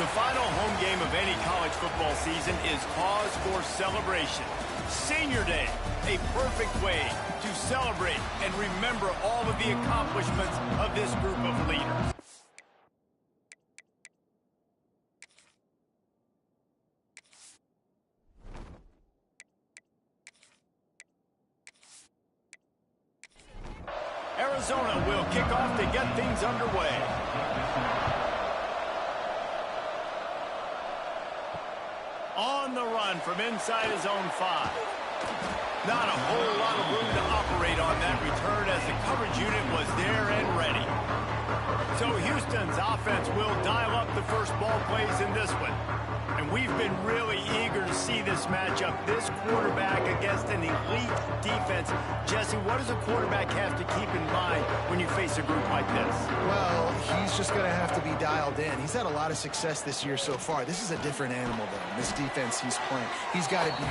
The final home game of any college football season is cause for celebration. Senior Day, a perfect way to celebrate and remember all of the accomplishments of this group of leaders. Arizona will kick off to get things underway. On the run from inside his own 5. Not a whole lot of room to operate on that return as the coverage unit was there and ready. So Houston's offense will dial up the first ball plays in this one. And we've been really eager to see this matchup. This quarterback against an elite defense. Jesse, what does a quarterback have to keep in mind when you face a group like this? Well, he's just going to have to be dialed in. He's had a lot of success this year so far. This is a different animal, though. This defense he's playing. He's got to be...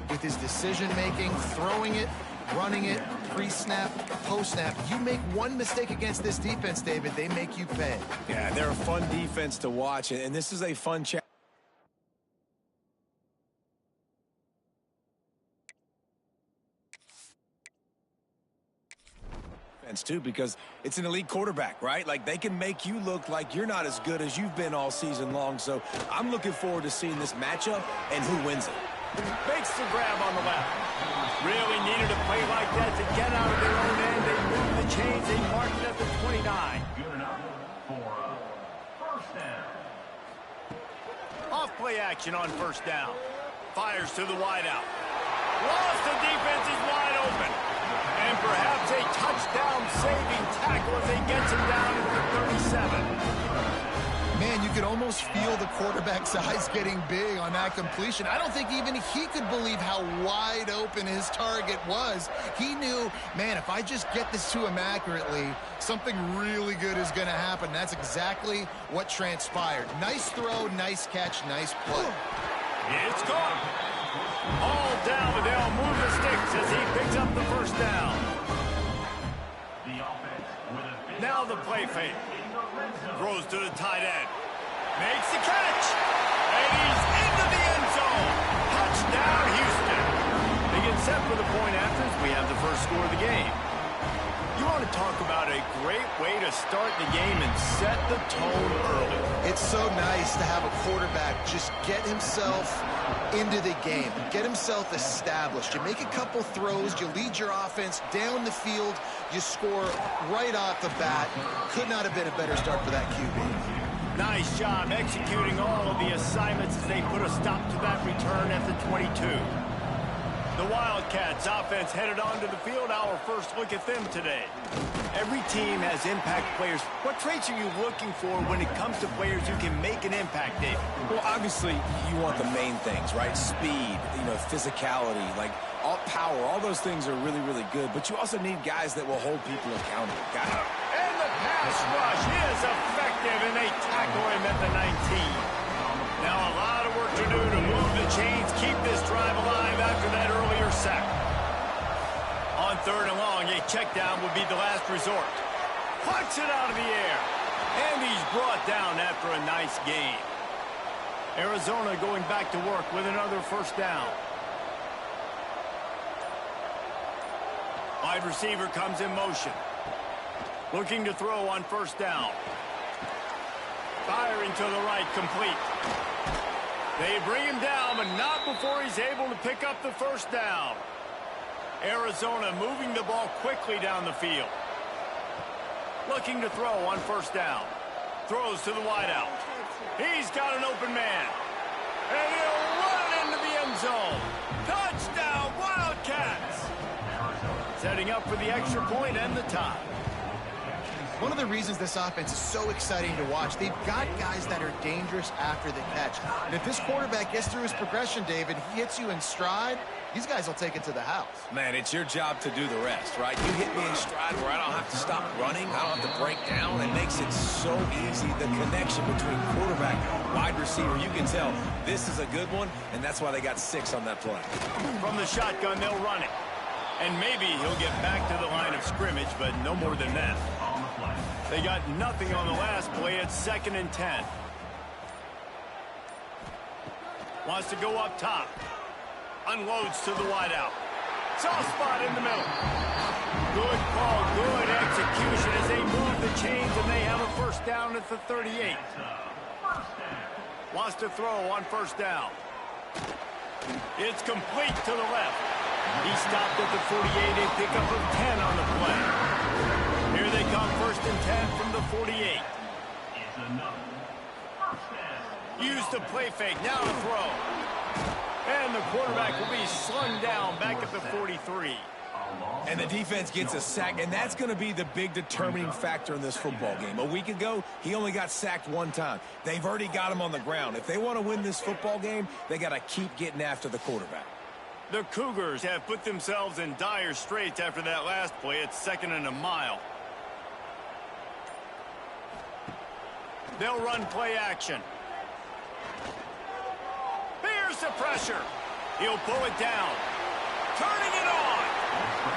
With his decision-making, throwing it, running it, pre-snap, post-snap. You make one mistake against this defense, David, they make you pay. Yeah, they're a fun defense to watch, and this is a fun challenge. Too, because it's an elite quarterback, right? Like, they can make you look like you're not as good as you've been all season long. So I'm looking forward to seeing this matchup and who wins it. Makes the grab on the left. Really needed a play like that to get out of their own end. They move the chains. They mark it at the 29. Good enough for first down. Off play action on first down. Fires to the wideout. Lost, the defense is wide open. And perhaps a touchdown-saving tackle as they get him down to the 37. Man, you could almost feel the quarterback's eyes getting big on that completion. I don't think even he could believe how wide open his target was. He knew, man, if I just get this to him accurately, something really good is going to happen. That's exactly what transpired. Nice throw, nice catch, nice play. It's caught. All down, but they'll move the sticks as he picks up the first down. Now the play fake. Throws to the tight end. Makes the catch. And he's into the end zone. Touchdown, Houston. They get set for the point after as we have the first score of the game. You want to talk about a great way to start the game and set the tone early. It's so nice to have a quarterback just get himself into the game, get himself established. You make a couple throws, you lead your offense down the field, you score right off the bat. Could not have been a better start for that QB. Nice job executing all of the assignments as they put a stop to that return at the 22. The Wildcats offense headed onto the field. Our first look at them today. Every team has impact players. What traits are you looking for when it comes to players who can make an impact, David? Well, obviously, you want the main things, right? Speed, physicality, like all power. All those things are really, really good. But you also need guys that will hold people accountable. And the pass rush is effective, and they tackle him at the 19. Now a lot of work to do to move the chains, keep this drive alive after that earlier sack. On third and long, a check down would be the last resort. Pucks it out of the air. And he's brought down after a nice gain. Arizona going back to work with another first down. Wide receiver comes in motion. Looking to throw on first down. Firing to the right, complete. They bring him down, but not before he's able to pick up the first down. Arizona moving the ball quickly down the field. Looking to throw on first down. Throws to the wideout. He's got an open man. And he'll run it into the end zone. Touchdown, Wildcats! Setting up for the extra point and the tie. One of the reasons this offense is so exciting to watch, they've got guys that are dangerous after the catch. And if this quarterback gets through his progression, David, he hits you in stride, these guys will take it to the house. Man, it's your job to do the rest, right? You hit me in stride where I don't have to stop running. I don't have to break down. It makes it so easy. The connection between quarterback and wide receiver, you can tell this is a good one, and that's why they got 6 on that play. From the shotgun, they'll run it. And maybe he'll get back to the line of scrimmage, but no more than that. They got nothing on the last play. It's 2nd and 10. Wants to go up top. Unloads to the wideout. Soft spot in the middle. Good call, good execution as they move the chains, and they have a first down at the 38. Wants to throw on first down. It's complete to the left. He stopped at the 48, a pickup of 10 on the play. Here they come, 1st and 10 from the 48. Used the play fake, now to throw. And the quarterback will be slung down back at the 43. And the defense gets a sack, and that's going to be the big determining factor in this football game. A week ago, he only got sacked 1 time. They've already got him on the ground. If they want to win this football game, they got to keep getting after the quarterback. The Cougars have put themselves in dire straits after that last play. It's 2nd and a mile. They'll run play action. Here's the pressure. He'll pull it down. Turning it on.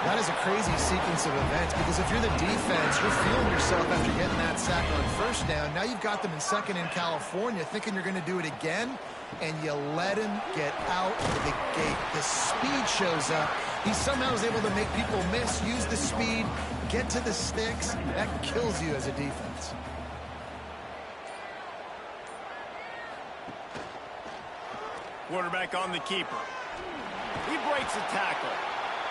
That is a crazy sequence of events because if you're the defense, you're feeling yourself after getting that sack on first down. Now you've got them in 2nd in California thinking you're going to do it again, and you let him get out of the gate. The speed shows up. He somehow is able to make people miss, use the speed, get to the sticks. That kills you as a defense. Quarterback on the keeper. He breaks a tackle.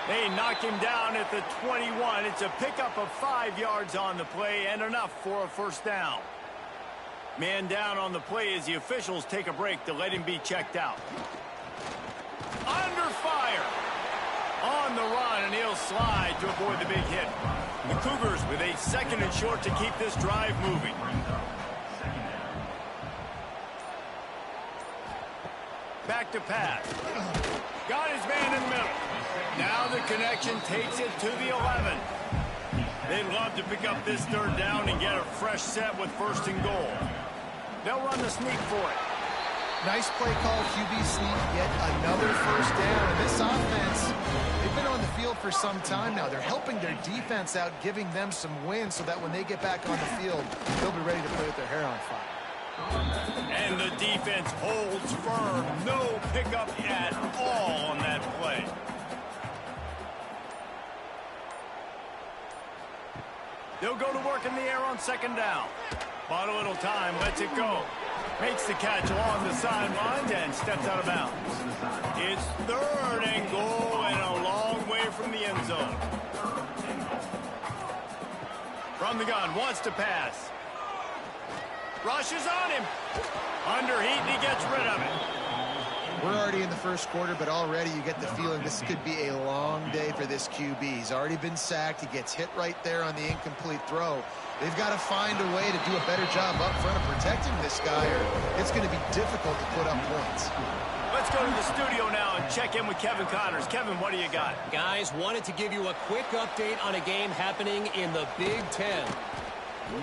They knock him down at the 21. It's a pickup of 5 yards on the play and enough for a first down. Man down on the play as the officials take a break to let him be checked out. Under fire. On the run, and he'll slide to avoid the big hit. The Cougars with a 2nd and short to keep this drive moving. Back to pass. Got his man in the middle. Now the connection takes it to the 11. They'd love to pick up this 3rd down and get a fresh set with 1st and goal. They'll run the sneak for it. Nice play call, QB sneak, yet another first down. And this offense, they've been on the field for some time now. They're helping their defense out, giving them some wins so that when they get back on the field, they'll be ready to play with their hair on fire. And the defense holds firm. No pickup at all on that play. They'll go to work in the air on 2nd down. Bought a little time, lets it go. Makes the catch along the sidelines and steps out of bounds. It's 3rd and goal and a long way from the end zone. From the gun, wants to pass. Rushes on him. Under heat, and he gets rid of it. We're already in the first quarter, but already you get the feeling this could be a long day for this QB. He's already been sacked. He gets hit right there on the incomplete throw. They've got to find a way to do a better job up front of protecting this guy, or it's going to be difficult to put up points. Let's go to the studio now and check in with Kevin Connors. Kevin, what do you got? Guys, wanted to give you a quick update on a game happening in the Big Ten.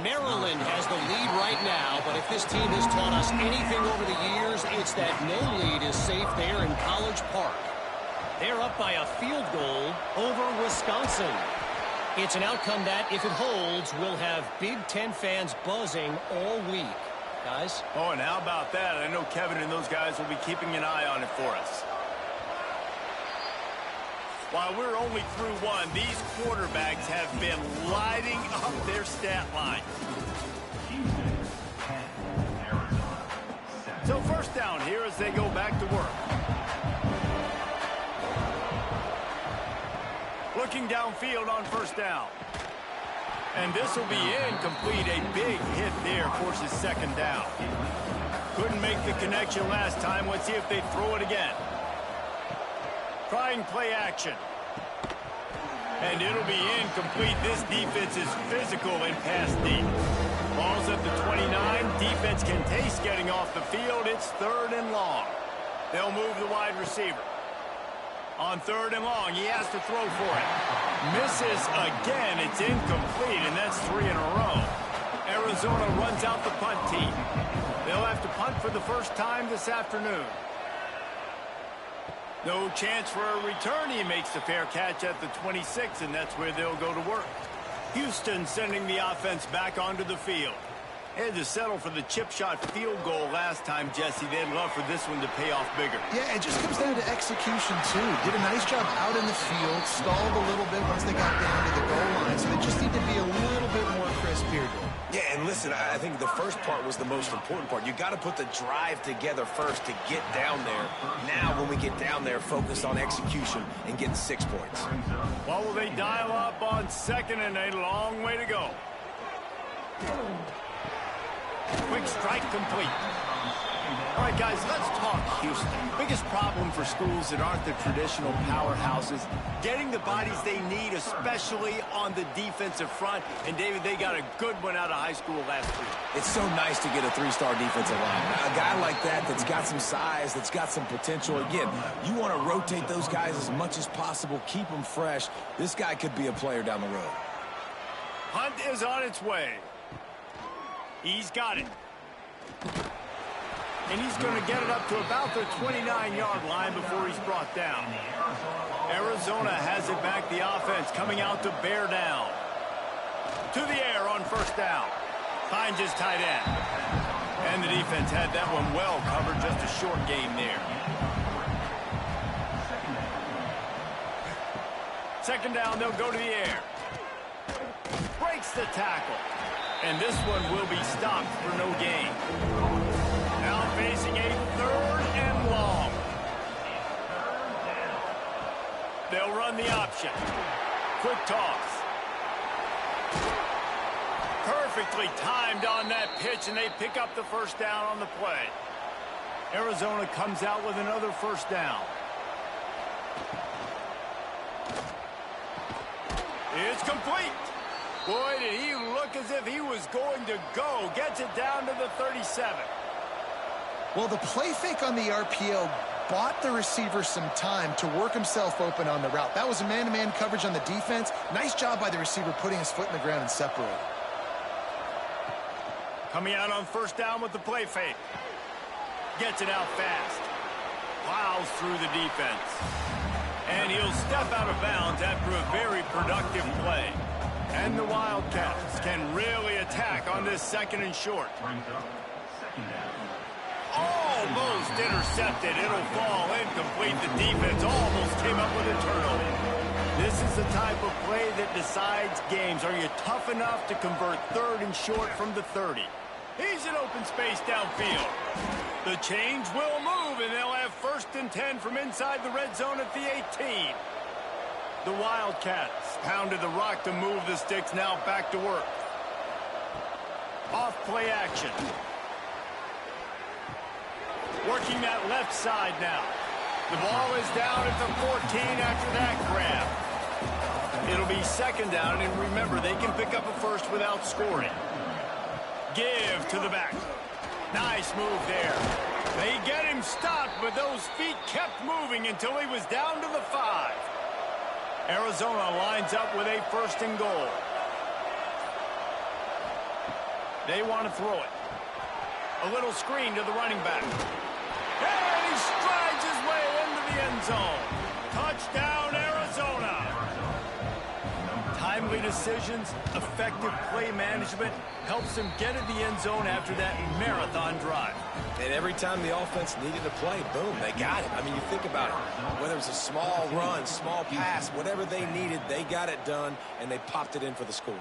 Maryland has the lead right now, but if this team has taught us anything over the years, it's that no lead is safe there in College Park. They're up by a field goal over Wisconsin. It's an outcome that, if it holds, will have Big Ten fans buzzing all week. Guys? Oh, and how about that? I know Kevin and those guys will be keeping an eye on it for us. While we're only through one, these quarterbacks have been lighting up their stat line. So first down here as they go back to work. Looking downfield on first down. And this will be incomplete. A big hit there forces second down. Couldn't make the connection last time. Let's see if they throw it again. Trying play action. And it'll be incomplete. This defense is physical and pass deep. Ball's at the 29. Defense can taste getting off the field. It's 3rd and long. They'll move the wide receiver. On 3rd and long, he has to throw for it. Misses again. It's incomplete, and that's 3 in a row. Arizona runs out the punt team. They'll have to punt for the first time this afternoon. No chance for a return. He makes the fair catch at the 26, and that's where they'll go to work. Houston sending the offense back onto the field. Had to settle for the chip shot field goal last time, Jesse. They'd love for this one to pay off bigger. Yeah, it just comes down to execution, too. Did a nice job out in the field, stalled a little bit once they got down to the goal line, so they just need to be a little bit more crisp here. Yeah, and listen, I think the first part was the most important part. You got to put the drive together first to get down there. Now, when we get down there, focus on execution and getting 6 points. Well, will they dial up on 2nd and a long way to go? Quick strike complete. All right, guys, let's talk Houston. Biggest problem for schools that aren't the traditional powerhouses, getting the bodies they need, especially on the defensive front. And, David, they got a good one out of high school last week. It's so nice to get a 3-star defensive line. A guy like that's got some size, that's got some potential. Again, you want to rotate those guys as much as possible, keep them fresh. This guy could be a player down the road. Hunt is on its way. He's got it. And he's going to get it up to about the 29-yard line before he's brought down. Arizona has it back, the offense coming out to bear down. To the air on first down. Finds his tight end. And the defense had that one well covered, just a short game there. Second down, they'll go to the air. Breaks the tackle. And this one will be stopped for no gain. Now facing a 3rd and long. They'll run the option. Quick toss. Perfectly timed on that pitch, and they pick up the first down on the play. Arizona comes out with another first down. It's complete. Boy, did he look as if he was going to go. Gets it down to the 37. Well, the play fake on the RPO bought the receiver some time to work himself open on the route. That was a man-to-man coverage on the defense. Nice job by the receiver putting his foot in the ground and separating. Coming out on first down with the play fake. Gets it out fast. Plows through the defense. And he'll step out of bounds after a very productive play. And the Wildcats can really attack on this 2nd and short. Almost intercepted. It'll fall incomplete. The defense almost came up with a turnover. This is the type of play that decides games. Are you tough enough to convert 3rd and short from the 30? He's in open space downfield. The chains will move, and they'll have 1st and 10 from inside the red zone at the 18. The Wildcats pounded the rock to move the sticks, now back to work. Off play action. Working that left side now. The ball is down at the 14 after that grab. It'll be 2nd down, and remember, they can pick up a first without scoring. Give to the back. Nice move there. They get him stopped, but those feet kept moving until he was down to the 5. Arizona lines up with a 1st and goal. They want to throw it. A little screen to the running back. And he strides his way into the end zone. Touchdown, Arizona. Timely decisions, effective play management helps them get in the end zone after that marathon drive. And every time the offense needed to play, boom, they got it. I mean, you think about it. Whether it was a small run, small pass, whatever they needed, they got it done, and they popped it in for the score.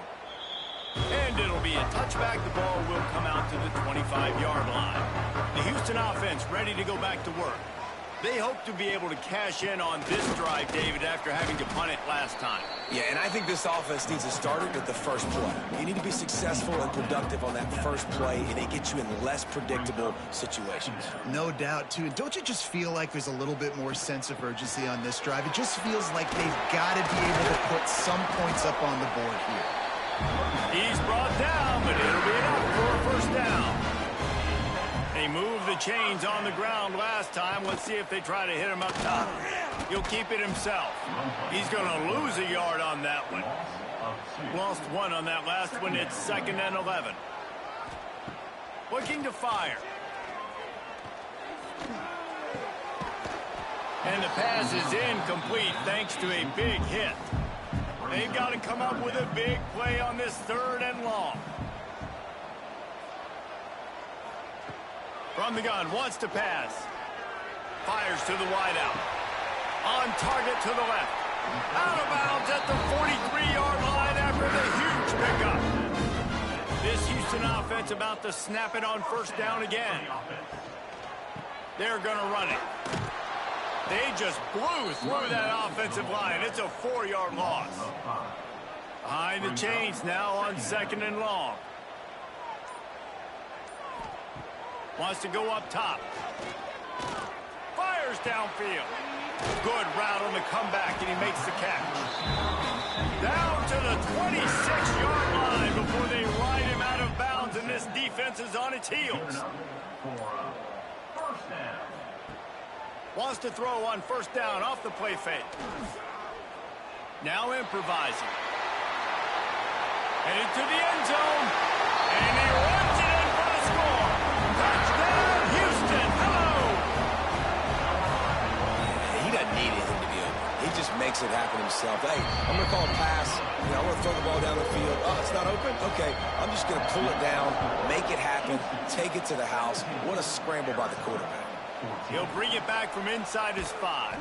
And it'll be a touchback. The ball will come out to the 25-yard line. The Houston offense ready to go back to work. They hope to be able to cash in on this drive, David, after having to punt it last time. Yeah, and I think this offense needs to start it with the first play. You need to be successful and productive on that first play, and it gets you in less predictable situations. No doubt, too. And don't you just feel like there's a little bit more sense of urgency on this drive? It just feels like they've got to be able to put some points up on the board here. He's brought down, but it'll be enough for a first down. They moved the chains on the ground last time. Let's see if they try to hit him up top. He'll keep it himself. He's going to lose a yard on that one. Lost one on that last one. It's 2nd and 11. Looking to fire. And the pass is incomplete thanks to a big hit. They've got to come up with a big play on this 3rd and long. From the gun, wants to pass. Fires to the wideout. On target to the left. Out of bounds at the 43-yard line after the huge pickup. This Houston offense about to snap it on first down again. They're going to run it. They just blew through that offensive line. It's a 4-yard loss. Behind the chains now on 2nd and long. Wants to go up top. Fires downfield. Good route on the comeback, and he makes the catch. Down to the 26-yard line before they ride him out of bounds, and this defense is on its heels. Wants to throw on first down off the play fake. Now improvising. Headed to the end zone, and he runs it in for the score. Touchdown, Houston. Hello. He doesn't need anything to be open. He just makes it happen himself. Hey, I'm going to call a pass. I'm going to throw the ball down the field. Oh, it's not open? Okay, I'm just going to pull it down, make it happen, take it to the house. What a scramble by the quarterback. He'll bring it back from inside his 5.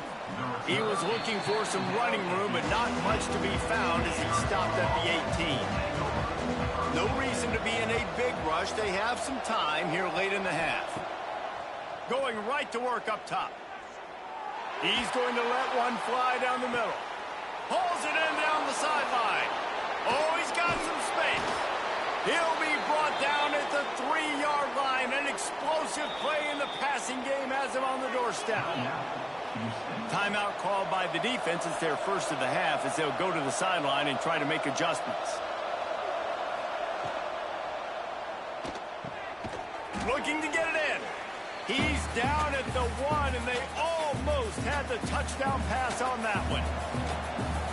He was looking for some running room, but not much to be found as he stopped at the 18. No reason to be in a big rush. They have some time here late in the half. Going right to work up top. He's going to let one fly down the middle. Pulls it in down the sideline. Oh, he's got some space. He'll be brought down at the 3-yard line. An explosive play in the passing game has him on the doorstep. Timeout called by the defense. It's their first of the half as they'll go to the sideline and try to make adjustments. Looking to get it in. He's down at the 1, and they almost had the touchdown pass on that one.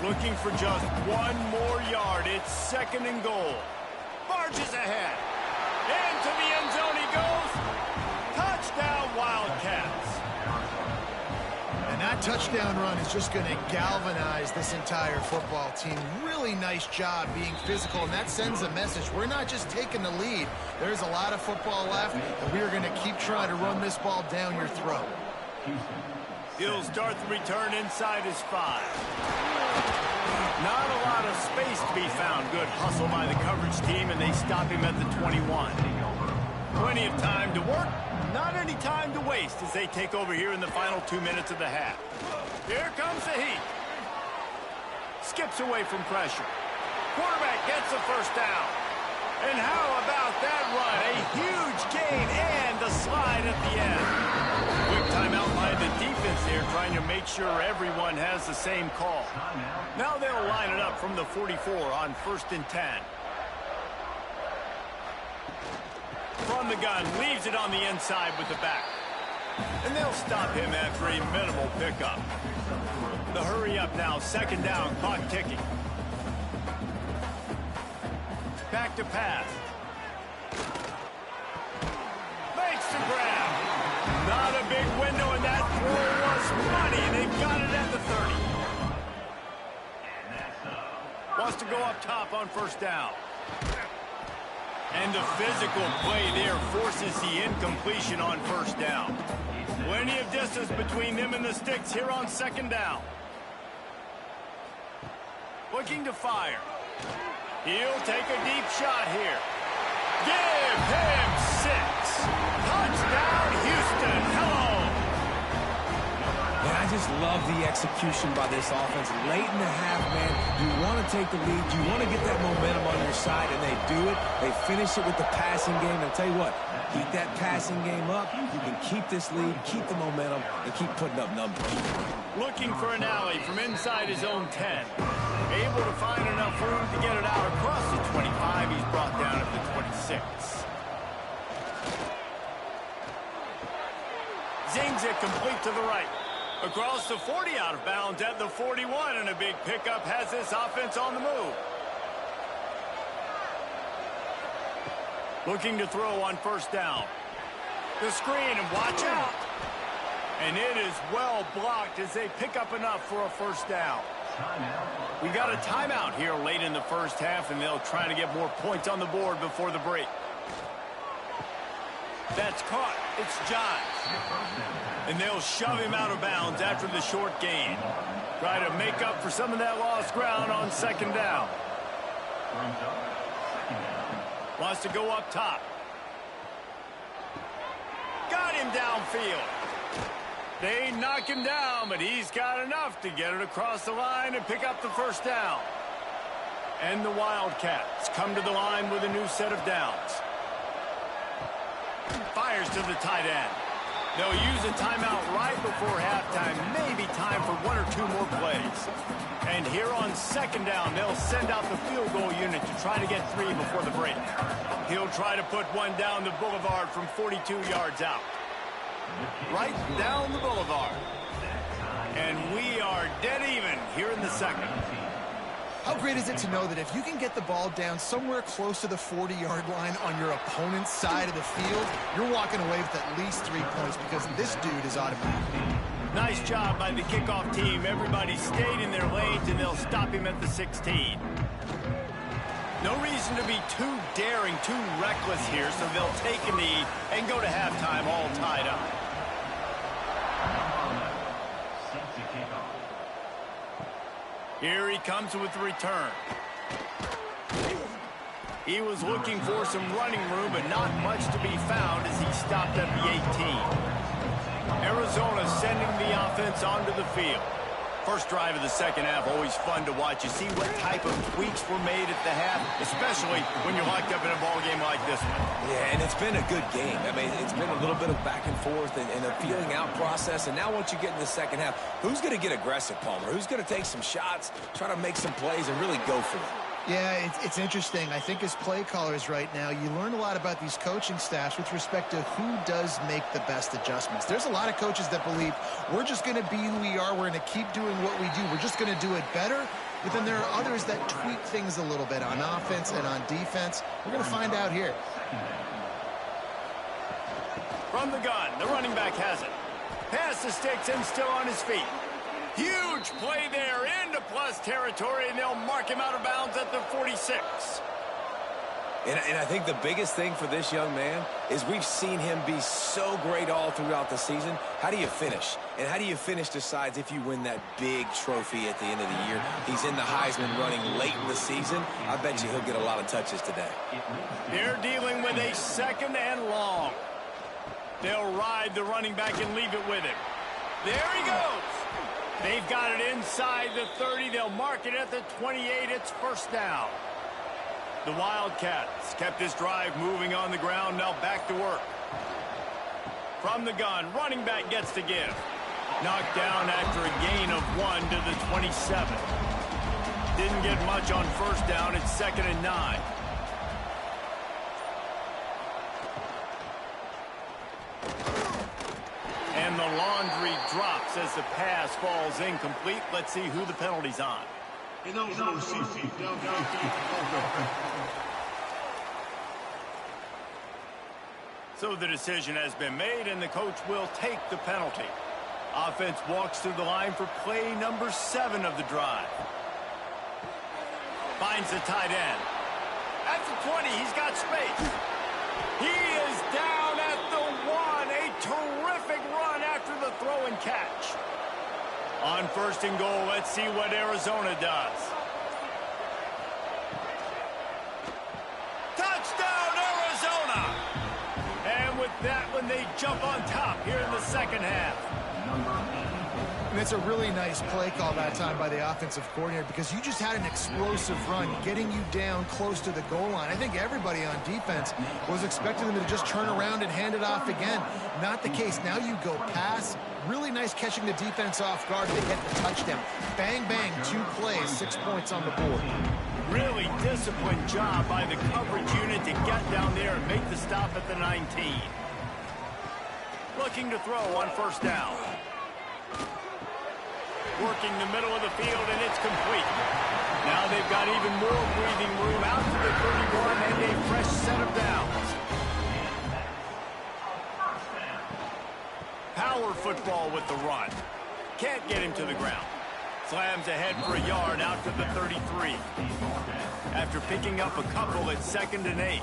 Looking for just 1 more yard. It's 2nd and goal. Marches ahead. Into the end zone he goes. Touchdown, Wildcats. And that touchdown run is just going to galvanize this entire football team. Really nice job being physical, and that sends a message. We're not just taking the lead. There's a lot of football left, and we are going to keep trying to run this ball down your throat. He'll start the return inside his 5. Not a lot of space to be found. Good hustle by the coverage team, and they stop him at the 21. Plenty of time to work. Not any time to waste as they take over here in the final 2 minutes of the half. Here comes the heat. Skips away from pressure. Quarterback gets the first down. And how about that run? A huge gain and the slide at the end. Quick timeout by the defense there, trying to make sure everyone has the same call. Now they'll line it up from the 44 on 1st and 10. From the gun, leaves it on the inside with the back. And they'll stop him after a minimal pickup. The hurry up now, 2nd down, clock ticking. Back to pass. Makes the grab. Not a big window, and that throw was money. They got it at the 30. Wants to go up top on first down. And the physical play there forces the incompletion on first down. Plenty of distance between them and the sticks here on 2nd down. Looking to fire. He'll take a deep shot here. Give him 6. Touchdown, Houston. Hello. Man, I just love the execution by this offense. Late in the half, man, you want to take the lead. You want to get that momentum on your side, and they do it. They finish it with the passing game. And I'll tell you what, keep that passing game up. You can keep this lead, keep the momentum, and keep putting up numbers. Looking for an alley from inside his own 10. Able to find enough room to get it out across the 25. He's brought down at the 26. Zings it complete to the right. Across the 40, out of bounds at the 41, and a big pickup has this offense on the move. Looking to throw on first down. The screen, and watch out. And it is well blocked as they pick up enough for a first down. We got a timeout here late in the first half, and they'll try to get more points on the board before the break. That's caught. It's Johns. And they'll shove him out of bounds after the short gain. Try to make up for some of that lost ground on second down. Wants to go up top. Got him downfield. They knock him down, but he's got enough to get it across the line and pick up the first down. And the Wildcats come to the line with a new set of downs. Fires to the tight end. They'll use a timeout right before halftime. Maybe time for 1 or 2 more plays. And here on second down, they'll send out the field goal unit to try to get 3 before the break. He'll try to put one down the boulevard from 42 yards out. Right down the boulevard. And we are dead even here in the second. How great is it to know that if you can get the ball down somewhere close to the 40-yard line on your opponent's side of the field, you're walking away with at least 3 points because this dude is automatic. Nice job by the kickoff team. Everybody stayed in their lanes, and they'll stop him at the 16. No reason to be too daring, too reckless here, so they'll take a knee and go to halftime all tied up. Here he comes with the return. He was looking for some running room, but not much to be found as he stopped at the 18. Arizona sending the offense onto the field. First drive of the second half, always fun to watch. You see what type of tweaks were made at the half, especially when you're locked up in a ball game like this one. Yeah, and it's been a good game. I mean, it's been a little bit of back and forth and a feeling out process. And now once you get in the second half, who's going to get aggressive, Palmer? Who's going to take some shots, try to make some plays, and really go for it? Yeah, it's interesting. I think as play callers right now, you learn a lot about these coaching staffs with respect to who does make the best adjustments. There's a lot of coaches that believe we're just going to be who we are. We're going to keep doing what we do. We're just going to do it better. But then there are others that tweak things a little bit on offense and on defense. We're going to find out here. From the gun, the running back has it. Pass the sticks and still on his feet. Huge play there into plus territory, and they'll mark him out of bounds at the 46. And I think the biggest thing for this young man is we've seen him be so great all throughout the season. How do you finish? And how do you finish decides if you win that big trophy at the end of the year. He's in the Heisman running late in the season. I bet you he'll get a lot of touches today. They're dealing with a second and long. They'll ride the running back and leave it with him. There he goes. They've got it inside the 30. They'll mark it at the 28. It's first down. The Wildcats kept this drive moving on the ground. Now back to work. From the gun, running back gets to give. Knocked down after a gain of 1 to the 27. Didn't get much on first down. It's 2nd and 9. And the laundry drops as the pass falls incomplete. Let's see who the penalty's on. So the decision has been made, and the coach will take the penalty. Offense walks through the line for play number 7 of the drive. Finds the tight end. At the 20, he's got space. He is down at the 1. A terrific run after the throw and catch. On 1st and goal, let's see what Arizona does. Touchdown, Arizona! And with that one, they jump on top here in the second half. And it's a really nice play call that time by the offensive coordinator because you just had an explosive run getting you down close to the goal line. I think everybody on defense was expecting them to just turn around and hand it off again. Not the case. Now you go pass. Really nice catching the defense off guard. They get the touchdown. Bang, bang, 2 plays, 6 points on the board. Really disciplined job by the coverage unit to get down there and make the stop at the 19. Looking to throw on first down. Working the middle of the field, and it's complete. Now they've got even more breathing room out to the 31 and a fresh set of downs. Power football with the run. Can't get him to the ground. Slams ahead for a yard out to the 33. After picking up a couple at 2nd and 8.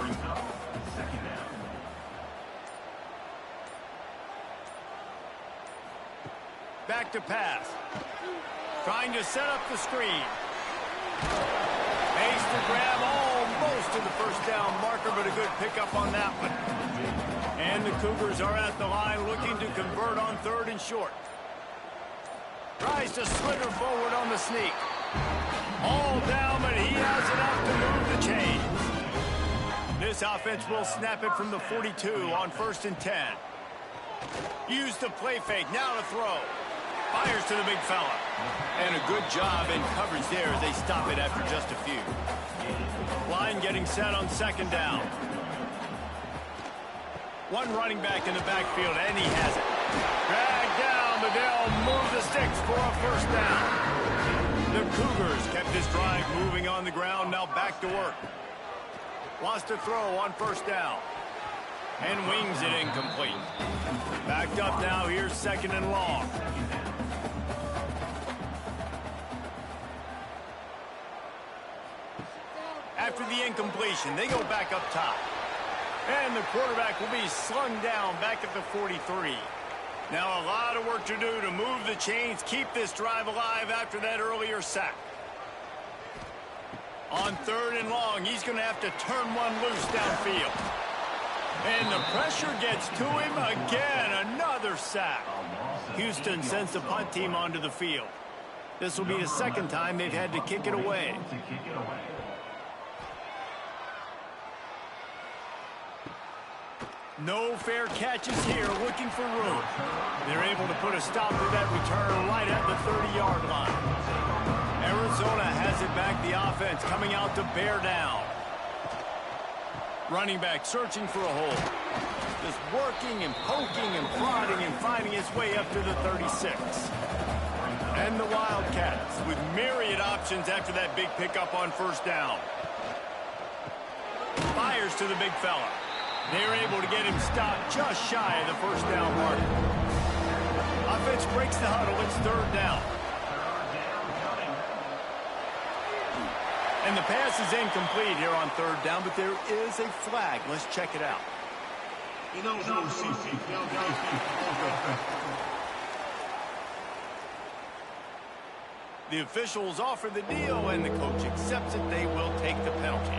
Back to pass. Trying to set up the screen. Makes the grab almost to the first down marker, but a good pickup on that one. And the Cougars are at the line looking to convert on 3rd and short. Tries to slither forward on the sneak. All down, but he has enough to move the chains. This offense will snap it from the 42 on 1st and 10. Use the play fake, now to throw. Fires to the big fella. And a good job in coverage there as they stop it after just a few. Line getting set on 2nd down. One running back in the backfield, and he has it. Dragged down, but they'll move the sticks for a first down. The Cougars kept this drive moving on the ground, now back to work. Wants to throw on first down. And wings it incomplete. Backed up now, here's 2nd and long. After the incompletion, they go back up top. And the quarterback will be slung down back at the 43. Now a lot of work to do to move the chains, keep this drive alive after that earlier sack. On 3rd and long, he's going to have to turn one loose downfield. And the pressure gets to him again. Another sack. Houston sends the punt team onto the field. This will be the 2nd time they've had to kick it away. No fair catches here, looking for room. They're able to put a stop to that return right at the 30-yard line. Arizona has it back, the offense coming out to bear down. Running back searching for a hole. Just working and poking and prodding and finding his way up to the 36. And the Wildcats with myriad options after that big pickup on first down. Fires to the big fella. They're able to get him stopped just shy of the first down mark. Offense breaks the huddle. It's 3rd down. And the pass is incomplete here on 3rd down, but there is a flag. Let's check it out. The officials offer the deal, and the coach accepts it. They will take the penalty.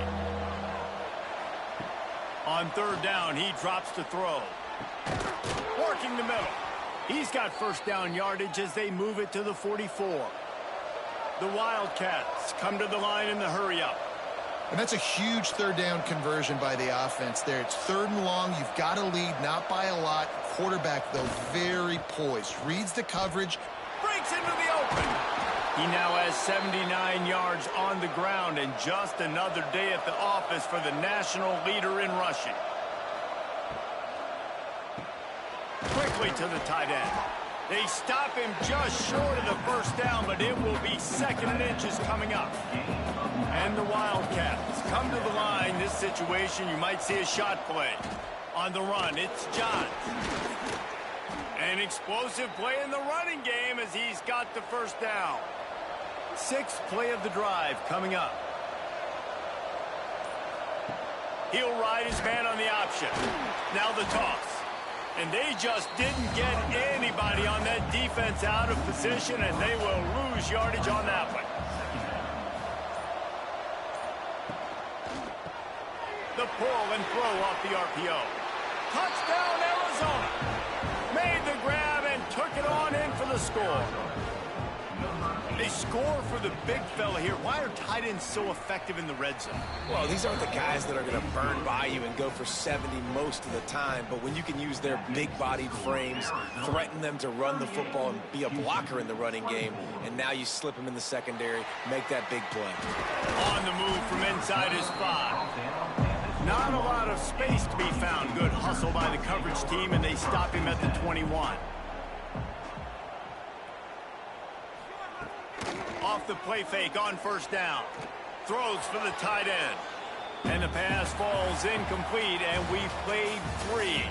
On 3rd down, he drops to throw. Working the middle. He's got first down yardage as they move it to the 44. The Wildcats come to the line in the hurry-up. And that's a huge 3rd down conversion by the offense there. It's 3rd and long. You've got a lead, not by a lot. Quarterback, though, very poised. Reads the coverage. Breaks into the open. He now has 79 yards on the ground, and just another day at the office for the national leader in rushing. Quickly to the tight end. They stop him just short of the first down, but it will be 2nd and inches coming up. And the Wildcats come to the line. This situation, you might see a shot play. On the run, it's Johns. An explosive play in the running game as he's got the first down. 6th play of the drive coming up. He'll ride his man on the option. Now the toss. And they just didn't get anybody on that defense out of position, and they will lose yardage on that one. The pull and throw off the RPO. Touchdown, Arizona. Made the grab and took it on in for the score. They score for the big fella here. Why are tight ends so effective in the red zone? Well, these aren't the guys that are going to burn by you and go for 70 most of the time, but when you can use their big-bodied frames, threaten them to run the football and be a blocker in the running game, and now you slip them in the secondary, make that big play. On the move from inside his 5. Not a lot of space to be found. Good hustle by the coverage team, and they stop him at the 21. Off the play fake on first down. Throws for the tight end. And the pass falls incomplete, and we've played 3.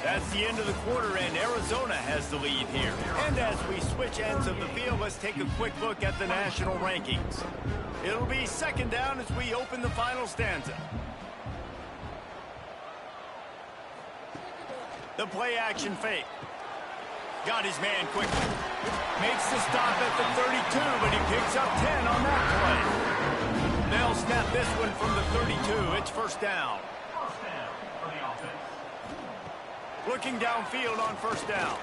That's the end of the quarter, and Arizona has the lead here. And as we switch ends of the field, let's take a quick look at the national rankings. It'll be second down as we open the final stanza. The play action fake. Got his man quickly. Makes the stop at the 32, but he picks up 10 on that play. They'll snap this one from the 32. It's first down. First down for the offense. Looking downfield on first down.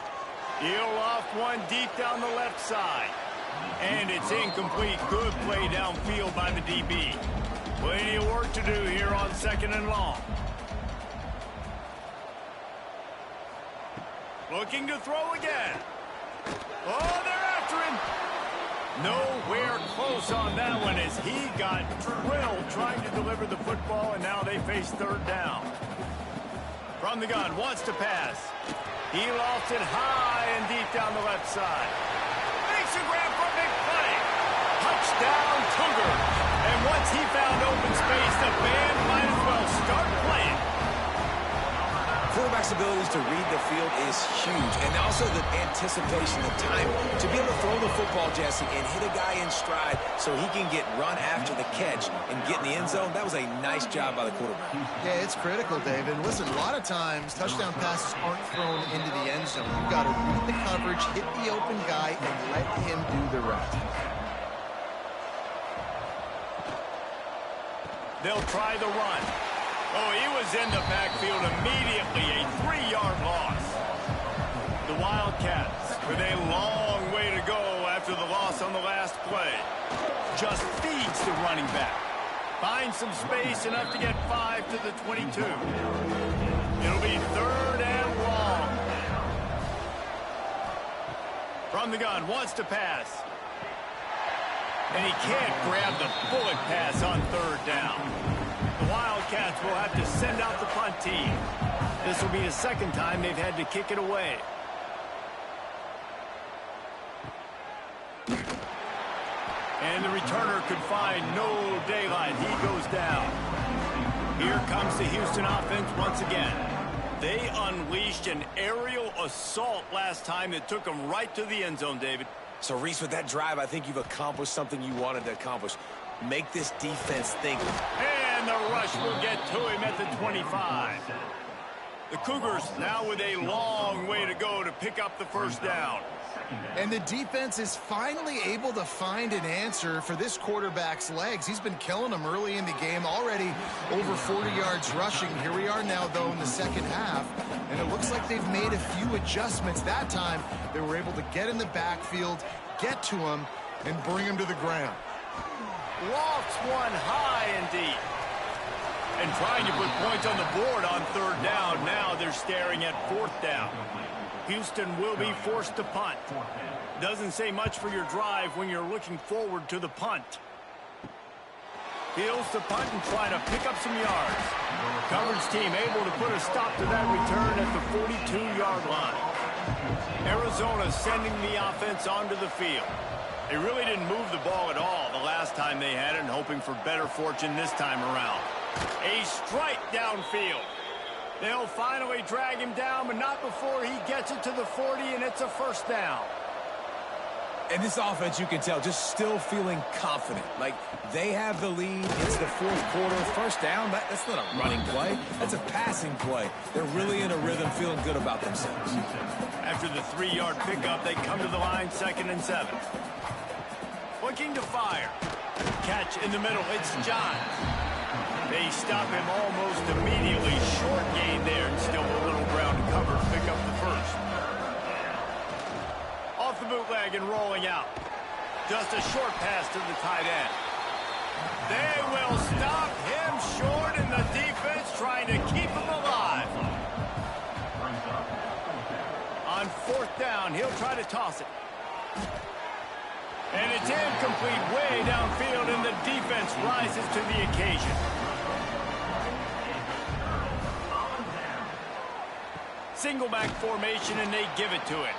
He'll loft one deep down the left side. And it's incomplete. Good play downfield by the DB. Plenty of work to do here on second and long. Looking to throw again. Oh, they're after him. Nowhere close on that one as he got drilled trying to deliver the football, and now they face third down. From the gun, wants to pass. He lofts it high and deep down the left side. Makes a grab for a big play. Touchdown, Cougars. And once he found open space, the band might as well start playing. Quarterback's abilities to read the field is huge, and also the anticipation, the time to be able to throw the football, Jesse, and hit a guy in stride so he can get run after the catch and get in the end zone. That was a nice job by the quarterback. Yeah, it's critical, David. Listen, a lot of times touchdown passes aren't thrown into the end zone. You've got to read the coverage, hit the open guy, and let him do the rest. They'll try the run. Oh, he was in the backfield immediately, a 3-yard loss. The Wildcats with a long way to go after the loss on the last play. Just feeds the running back. Finds some space, enough to get 5 to the 22. It'll be third and long. From the gun, wants to pass. And he can't grab the bullet pass on third down. The Wildcats will have to send out the punt team. This will be the second time they've had to kick it away. And the returner could find no daylight. He goes down. Here comes the Houston offense once again. They unleashed an aerial assault last time that took them right to the end zone, David. So, Reese, with that drive, I think you've accomplished something you wanted to accomplish. Make this defense think. And the rush will get to him at the 25. The Cougars now with a long way to go to pick up the first down. And the defense is finally able to find an answer for this quarterback's legs. He's been killing them early in the game, already over 40 yards rushing. Here we are now, though, in the second half, and it looks like they've made a few adjustments. That time, they were able to get in the backfield, get to him, and bring him to the ground. Lofts one high and deep. And trying to put points on the board on third down. Now they're staring at fourth down. Houston will be forced to punt. Doesn't say much for your drive when you're looking forward to the punt. Fields the punt and trying to pick up some yards. Coverage team able to put a stop to that return at the 42-yard line. Arizona sending the offense onto the field. They really didn't move the ball at all the last time they had it, and hoping for better fortune this time around. A strike downfield. They'll finally drag him down, but not before he gets it to the 40, and it's a first down. And this offense, you can tell, just still feeling confident. Like, they have the lead. It's the fourth quarter. First down, that's not a running play. That's a passing play. They're really in a rhythm, feeling good about themselves. After the 3-yard pickup, they come to the line, 2nd and 7. Looking to fire. Catch in the middle. It's Johns. They stop him almost immediately. Short gain there and still a little ground to cover to pick up the first. Off the bootleg and rolling out. Just a short pass to the tight end. They will stop him short, and the defense trying to keep him alive. On fourth down, he'll try to toss it. And it's incomplete way downfield, and the defense rises to the occasion. Single back formation, and they give it to him.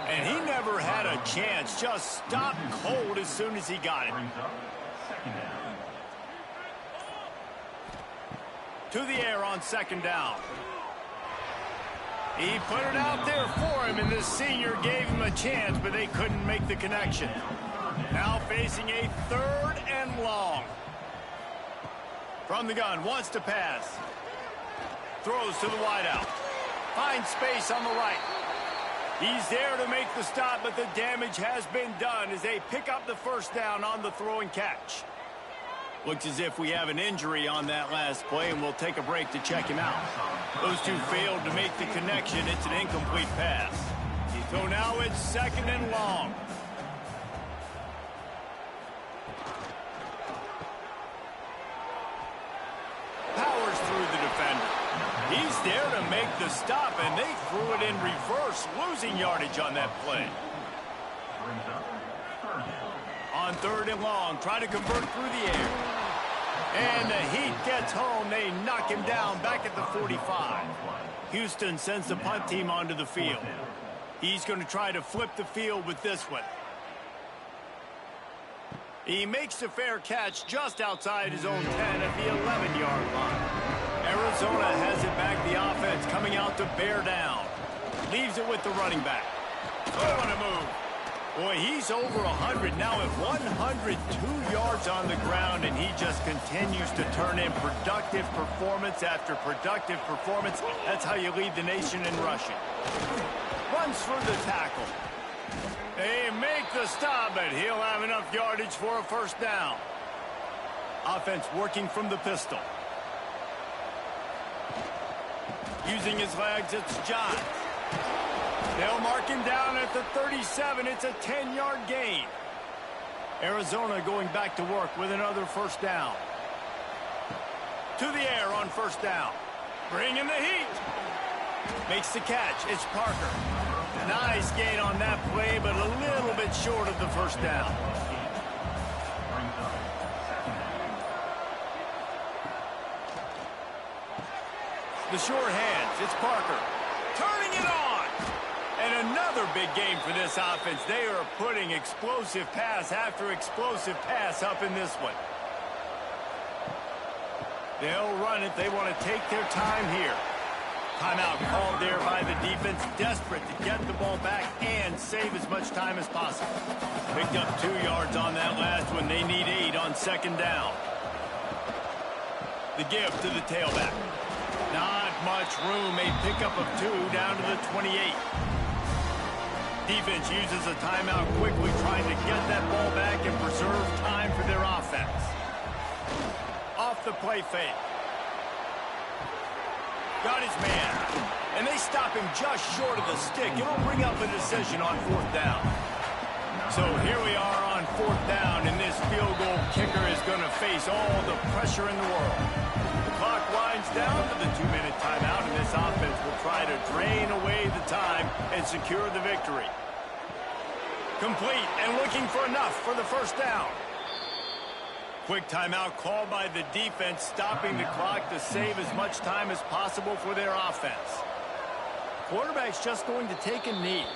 And he never had a chance. Just stopped cold as soon as he got it. To the air on second down. He put it out there for him, and the senior gave him a chance, but they couldn't make the connection. Now facing a third and long. From the gun, wants to pass. Throws to the wideout. Finds space on the right. He's there to make the stop, but the damage has been done as they pick up the first down on the throw and catch. Looks as if we have an injury on that last play, and we'll take a break to check him out. Those two failed to make the connection. It's an incomplete pass. So now it's second and long. Powers through the defender. He's there to make the stop, and they threw it in reverse, losing yardage on that play. On third and long, trying to convert through the air. And the heat gets home. They knock him down back at the 45. Houston sends the punt team onto the field. He's going to try to flip the field with this one. He makes the fair catch just outside his own 10 at the 11-yard line. Arizona has it back. The offense coming out to bear down. Leaves it with the running back. Oh, what a move. Boy, he's over 100 now at 102 yards on the ground, and he just continues to turn in productive performance after productive performance. That's how you lead the nation in rushing. Runs through the tackle. They make the stop, but he'll have enough yardage for a first down. Offense working from the pistol. Using his legs, it's Johns. They'll mark him down at the 37. It's a 10-yard gain. Arizona going back to work with another first down. To the air on first down. Bringing the heat. Makes the catch. It's Parker. Nice gain on that play, but a little bit short of the first down. The short hands. It's Parker. Turning it on. And another big game for this offense. They are putting explosive pass after explosive pass up in this one. They'll run it. They want to take their time here. Timeout called there by the defense. Desperate to get the ball back and save as much time as possible. Picked up 2 yards on that last one. They need 8 on second down. The give to the tailback. Not much room. A pickup of 2 down to the 28. Defense uses a timeout quickly, trying to get that ball back and preserve time for their offense. Off the play fake. Got his man. And they stop him just short of the stick. It'll bring up a decision on fourth down. So here we are on fourth down, and this field goal kicker is going to face all the pressure in the world. The clock winds down to the 2-minute timeout, and this offense will try to drain away the time and secure the victory. Complete and looking for enough for the first down. Quick timeout called by the defense, stopping the clock to save as much time as possible for their offense. Quarterback's just going to take a knee.